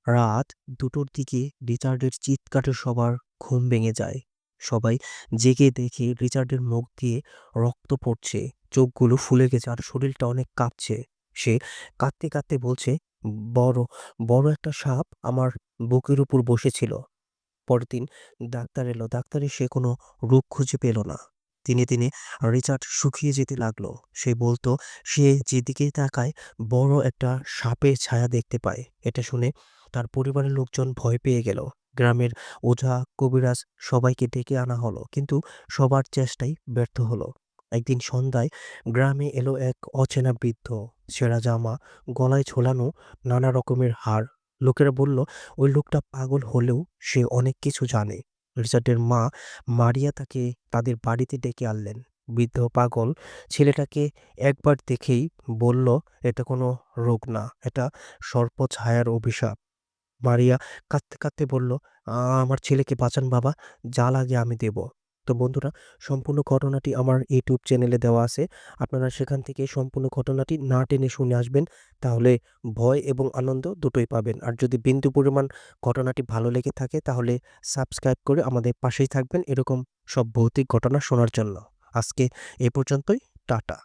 রাত ২টোর দিকে রিচার্ডের চিৎকারে সবার ঘুম ভেঙে যায়। সবাই জেগে দেখে রিচার্ডের মুখ দিয়ে রক্ত পড়ছে, চোখগুলো ফুলে গেছে আর শরীরটা অনেক কাঁপছে। সে কাঁদতে কাঁদতে বলছে, বড় বড় একটা সাপ আমার বুকের উপর বসেছিল। পরের দিন ডাক্তার এলো। ডাক্তার এসে কোনো রোগ খুঁজে পেল না। দিনে দিনে রিচার্ড শুকিয়ে যেতে লাগলো। সে বলতো সে যেদিকে তাকায় বড় একটা সাপের ছায়া দেখতে পায়। এটা শুনে তার পরিবারের লোকজন ভয় পেয়ে গেল। গ্রামের ওঝা কবিরাজ সবাইকে ডেকে আনা হলো, কিন্তু সবার চেষ্টাই ব্যর্থ হলো। একদিন সন্ধ্যায় গ্রামে এলো এক অচেনা বৃদ্ধ। ছেঁড়া জামা, গলায় ঝোলানো নানা রকমের হার। লোকেরা বলল ওই লোকটা পাগল হলেও সে অনেক কিছু জানে। রিচার্ডের মা মারিয়া তাকে তাদের বাড়িতে ডেকে আনলেন। বৃদ্ধ পাগল ছেলেটাকে একবার দেখেই বলল, এটা কোনো রোগ না, এটা সর্প ছায়ার অভিশাপ। মারিয়া কাঁদতে কাঁদতে বলল, আমার ছেলেকে বাঁচান বাবা, যা লাগে আমি দেব।" তো বন্ধুরা, সম্পূর্ণ ঘটনাটি আমার ইউটিউব চ্যানেলে দেওয়া আছে। আপনারা সেখান থেকে সম্পূর্ণ ঘটনাটি না টেনে শুনে আসবেন। তাহলে ভয় এবং আনন্দ দুটোই পাবেন। আর যদি বিন্দু পরিমাণ ঘটনাটি ভালো লেগে থাকে তাহলে সাবস্ক্রাইব করে আমাদের পাশেই থাকবেন এরকম সব ভৌতিক ঘটনা শোনার জন্য। আজকে এ পর্যন্তই। টাটা।